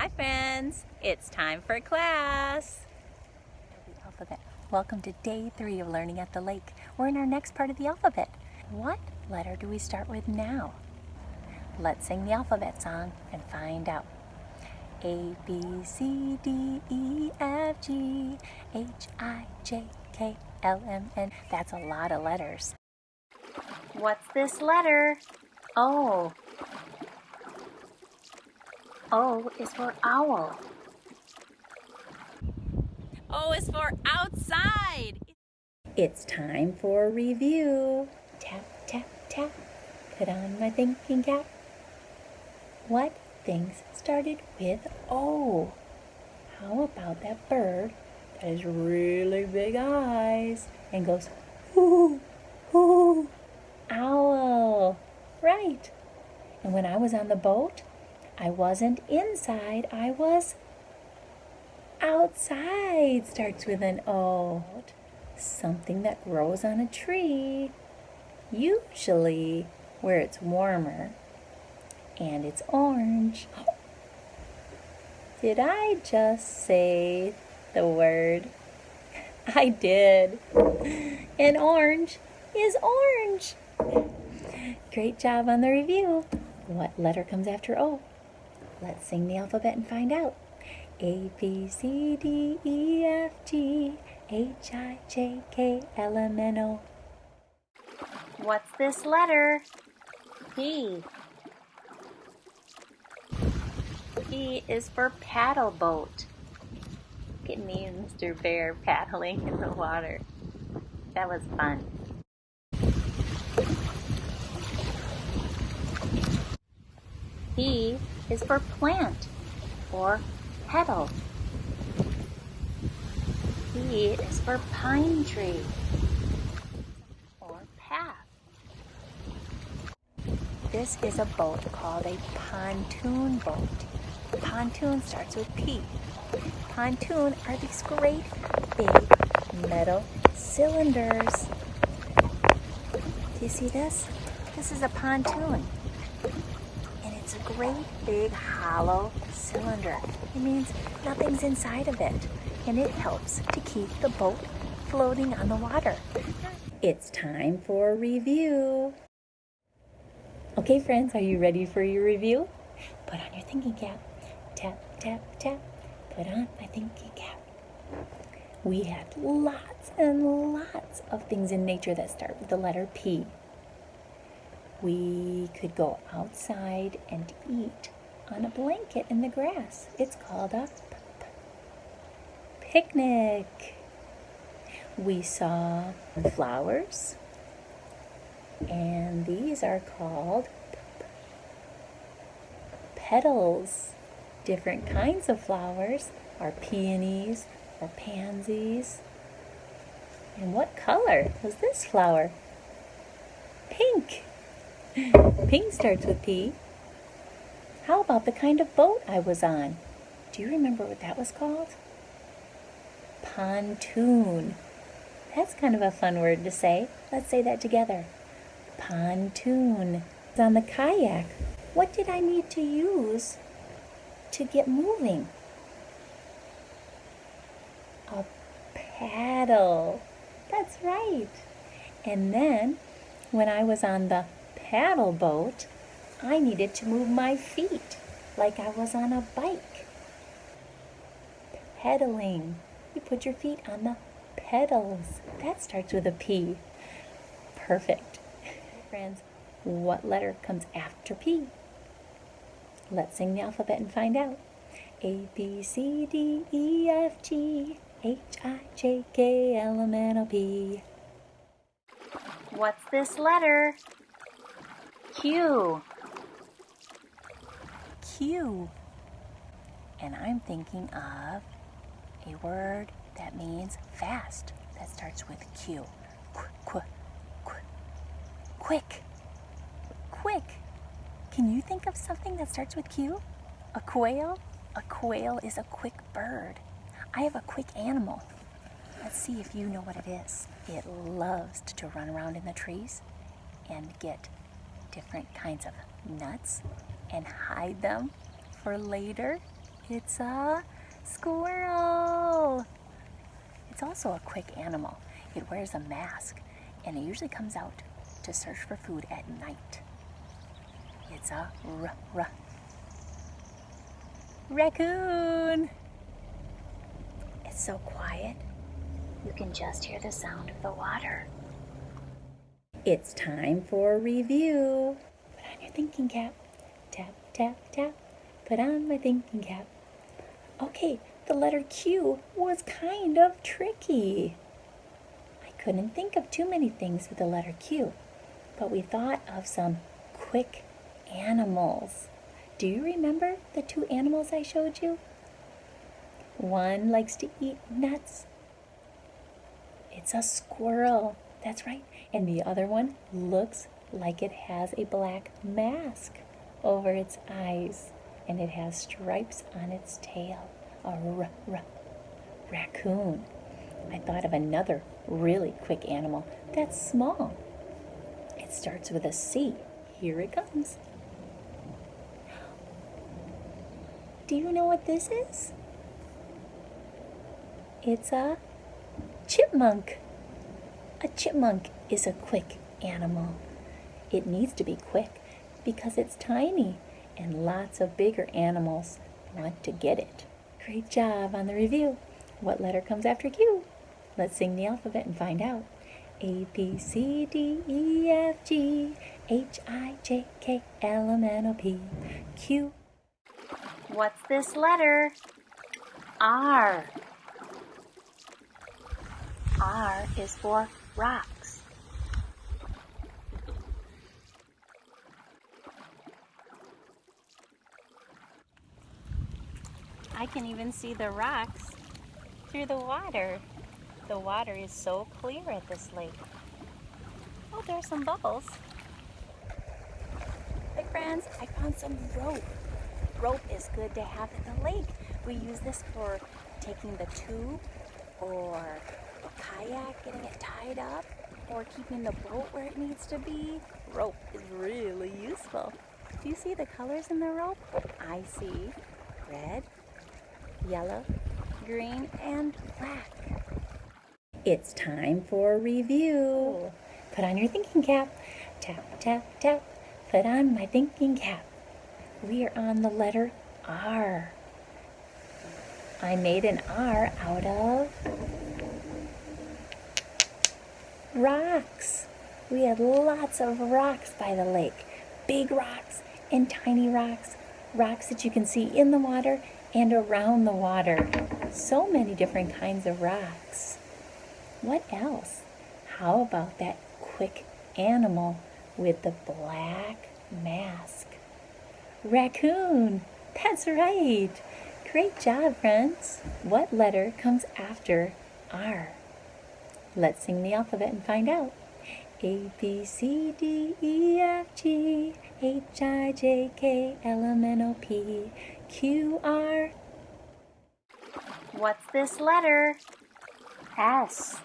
Hi friends, it's time for class. The alphabet. Welcome to day 3 of learning at the lake. We're in our next part of the alphabet. What letter do we start with now? Let's sing the alphabet song and find out. A, B, C, D, E, F, G, H, I, J, K, L, M, N. That's a lot of letters. What's this letter? O. O is for owl. O is for outside. It's time for a review. Tap, tap, tap. Put on my thinking cap. What things started with O? How about that bird that has really big eyes and goes, hoo, hoo? Owl. Right. And when I was on the boat, I wasn't inside, I was outside. Starts with an O. Something that grows on a tree, usually where it's warmer, and it's orange. Did I just say the word? I did. And orange is orange. Great job on the review. What letter comes after O? Let's sing the alphabet and find out. A, B, C, D, E, F, G, H, I, J, K, L, M, N, O. What's this letter? P. P is for paddle boat. Look at me and Mr. Bear paddling in the water. That was fun. P is for plant or petal. P is for pine tree or path. This is a boat called a pontoon boat. Pontoon starts with P. Pontoon are these great big metal cylinders. Do you see this? This is a pontoon. And it's a great big hollow cylinder. It means nothing's inside of it. And it helps to keep the boat floating on the water. It's time for a review. Okay, friends, are you ready for your review? Put on your thinking cap. Tap, tap, tap. Put on my thinking cap. We had lots and lots of things in nature that start with the letter P. We could go outside and eat on a blanket in the grass. It's called a picnic. We saw flowers, and these are called petals. Different kinds of flowers are peonies or pansies. And what color was this flower? Pink. Pink starts with P. How about the kind of boat I was on? Do you remember what that was called? Pontoon. That's kind of a fun word to say. Let's say that together. Pontoon. On the kayak, what did I need to use to get moving? A paddle. That's right. And then when I was on the paddle boat, I needed to move my feet like I was on a bike. Pedaling. You put your feet on the pedals. That starts with a P. Perfect. Friends, what letter comes after P? Let's sing the alphabet and find out. A, B, C, D, E, F, G, H, I, J, K, L, M, N, O, P. What's this letter? Q. Q. And I'm thinking of a word that means fast. That starts with Q. Quick. Quick. Can you think of something that starts with Q? A quail? A quail is a quick bird. I have a quick animal. Let's see if you know what it is. It loves to run around in the trees and get different kinds of nuts and hide them for later. It's a squirrel. It's also a quick animal. It wears a mask, and it usually comes out to search for food at night. It's a raccoon. It's so quiet, you can just hear the sound of the water. It's time for review. Put on your thinking cap. Tap, tap, tap. Put on my thinking cap. Okay, the letter Q was kind of tricky. I couldn't think of too many things with the letter Q, but we thought of some quick animals. Do you remember the two animals I showed you? One likes to eat nuts. It's a squirrel, that's right. And the other one looks like it has a black mask over its eyes, and it has stripes on its tail. A raccoon. I thought of another really quick animal that's small. It starts with a C. Here it comes. Do you know what this is? It's a chipmunk. A chipmunk is a quick animal. It needs to be quick because it's tiny and lots of bigger animals want to get it. Great job on the review. What letter comes after Q? Let's sing the alphabet and find out. A, B, C, D, E, F, G, H, I, J, K, L, M, N, O, P, Q. What's this letter? R. R is for rocks. I can even see the rocks through the water. The water is so clear at this lake. Oh, there's some bubbles. Hey friends, I found some rope. Rope is good to have at the lake. We use this for taking the tube or a kayak, getting it tied up, or keeping the boat where it needs to be. Rope is really useful. Do you see the colors in the rope? I see red, yellow, green, and black. It's time for review. Put on your thinking cap. Tap, tap, tap. Put on my thinking cap. We are on the letter R. I made an R out of rocks. We had lots of rocks by the lake. Big rocks and tiny rocks. Rocks that you can see in the water and around the water. So many different kinds of rocks. What else? How about that quick animal with the black mask? Raccoon. That's right. Great job, friends. What letter comes after R? Let's sing the alphabet and find out. A, B, C, D, E, F, G, H, I, J, K, L, M, N, O, P, Q, R. What's this letter? S.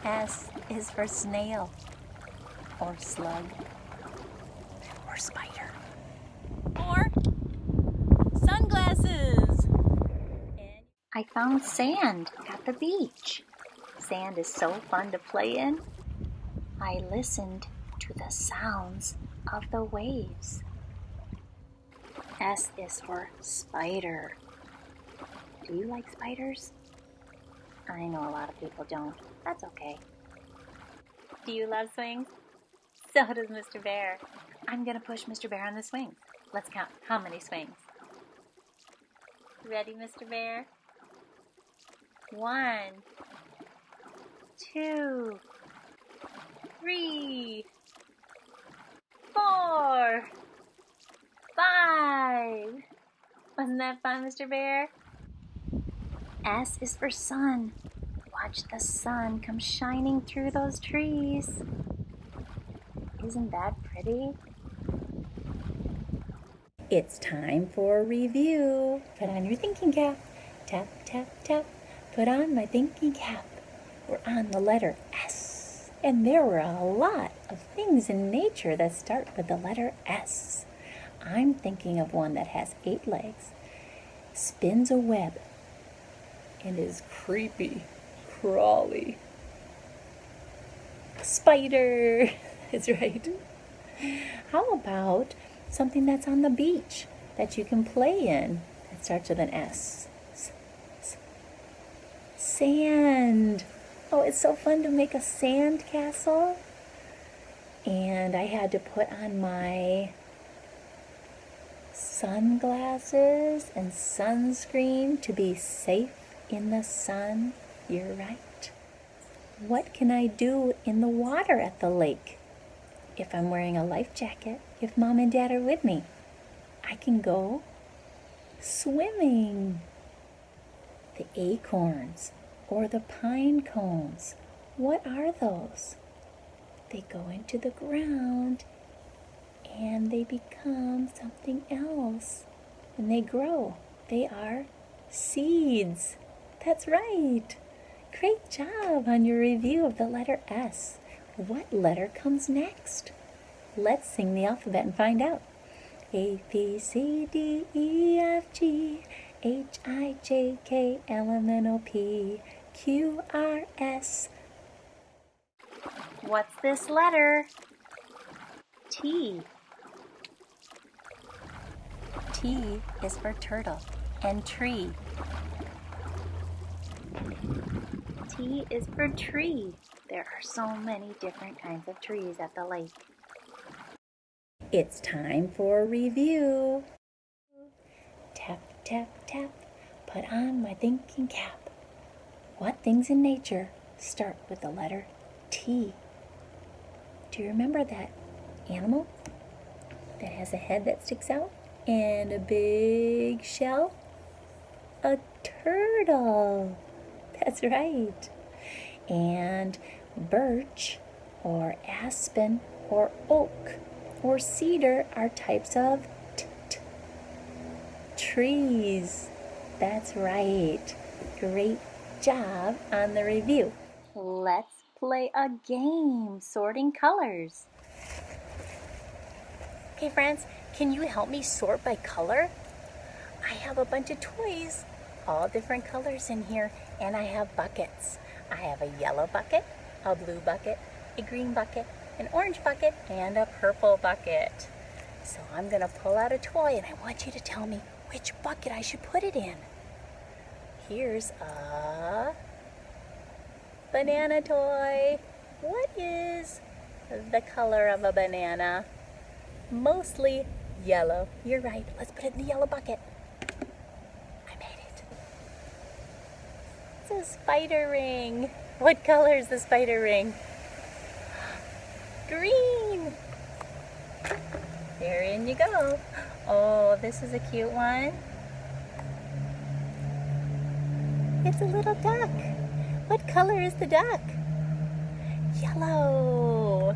S is for snail, or slug, or spider, or sunglasses. And I found sand at the beach. Sand is so fun to play in. I listened to the sounds of the waves. S is for spider. Do you like spiders? I know a lot of people don't. That's okay. Do you love swings? So does Mr. Bear. I'm going to push Mr. Bear on the swings. Let's count how many swings. Ready, Mr. Bear? 1, 2, 3, 4, 5. Wasn't that fun, Mr. Bear? S is for sun. Watch the sun come shining through those trees. Isn't that pretty? It's time for review. Put on your thinking cap. Tap, tap, tap. Put on my thinking cap. We're on the letter S. And there were a lot of things in nature that start with the letter S. I'm thinking of one that has 8 legs, spins a web, and is creepy, crawly. Spider! That's right. How about something that's on the beach that you can play in that starts with an S? Sand! Oh, it's so fun to make a sand castle. And I had to put on my sunglasses and sunscreen to be safe in the sun. You're right. What can I do in the water at the lake? If I'm wearing a life jacket, if Mom and Dad are with me, I can go swimming. The acorns or the pine cones, what are those? They go into the ground and they become something else and they grow. They are seeds. That's right. Great job on your review of the letter S. What letter comes next? Let's sing the alphabet and find out. A, B, C, D, E, F, G, H, I, J, K, L, M, N, O, P, Q, R, S. What's this letter? T. T is for turtle and tree. T is for tree. There are so many different kinds of trees at the lake. It's time for a review. Tap, tap, tap, put on my thinking cap. What things in nature start with the letter T? Do you remember that animal that has a head that sticks out and a big shell? A turtle. That's right. And birch or aspen or oak or cedar are types of trees. That's right. Great job on the review. Let's play a game, sorting colors. Okay, friends, can you help me sort by color? I have a bunch of toys, all different colors in here, and I have buckets. I have a yellow bucket, a blue bucket, a green bucket, an orange bucket, and a purple bucket. So I'm gonna pull out a toy and I want you to tell me which bucket I should put it in. Here's a banana toy. What is the color of a banana? Mostly yellow. You're right. Let's put it in the yellow bucket. I made it. It's a spider ring. What color is the spider ring? Green. There in you go. Oh, this is a cute one. It's a little duck. What color is the duck? Yellow.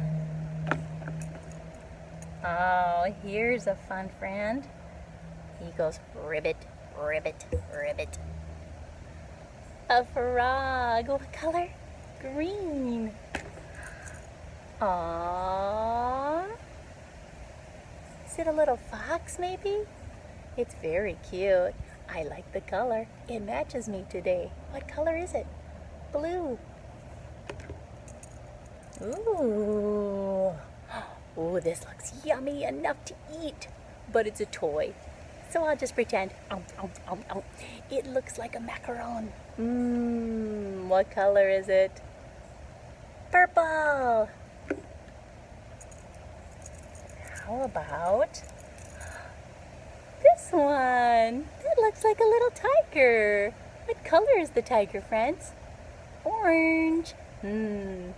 Oh, here's a fun friend. He goes ribbit, ribbit, ribbit. A frog. What color? Green. Aww. Is it a little fox maybe? It's very cute. I like the color. It matches me today. What color is it? Blue. Ooh. Ooh, this looks yummy enough to eat. But it's a toy. So I'll just pretend. It looks like a macaron. What color is it? Purple. How about this one? That looks like a little tiger. What color is the tiger, friends? Orange. There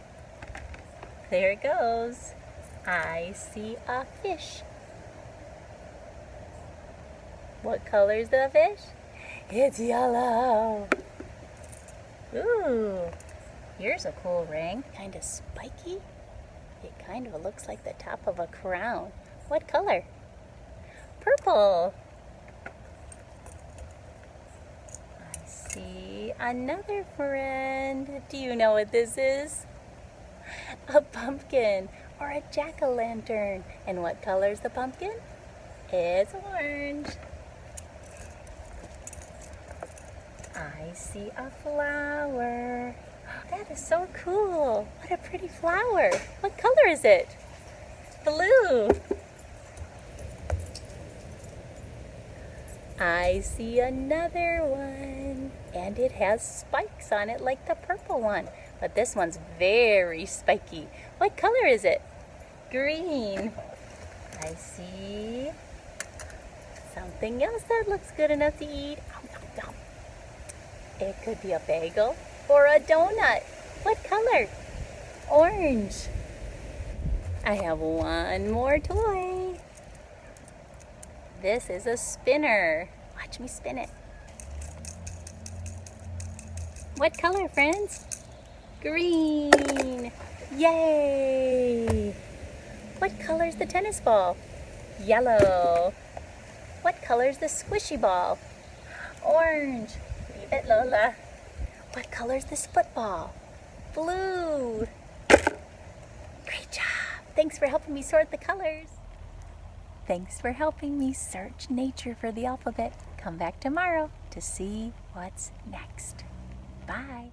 it goes. I see a fish. What color is the fish? It's yellow. Ooh, here's a cool ring. Kind of spiky. It kind of looks like the top of a crown. What color? Purple. I see another friend. Do you know what this is? A pumpkin or a jack-o'-lantern. And what color is the pumpkin? It's orange. I see a flower. That is so cool. What a pretty flower. What color is it? Blue. I see another one. And it has spikes on it like the purple one. But this one's very spiky. What color is it? Green. I see something else that looks good enough to eat. It could be a bagel or a donut. What color? Orange. I have one more toy. This is a spinner. Watch me spin it. What color, friends? Green. Yay! What color is the tennis ball? Yellow. What color is the squishy ball? Orange. Leave it, Lola. What color is this football? Blue. Great job. Thanks for helping me sort the colors. Thanks for helping me search nature for the alphabet. Come back tomorrow to see what's next. Bye.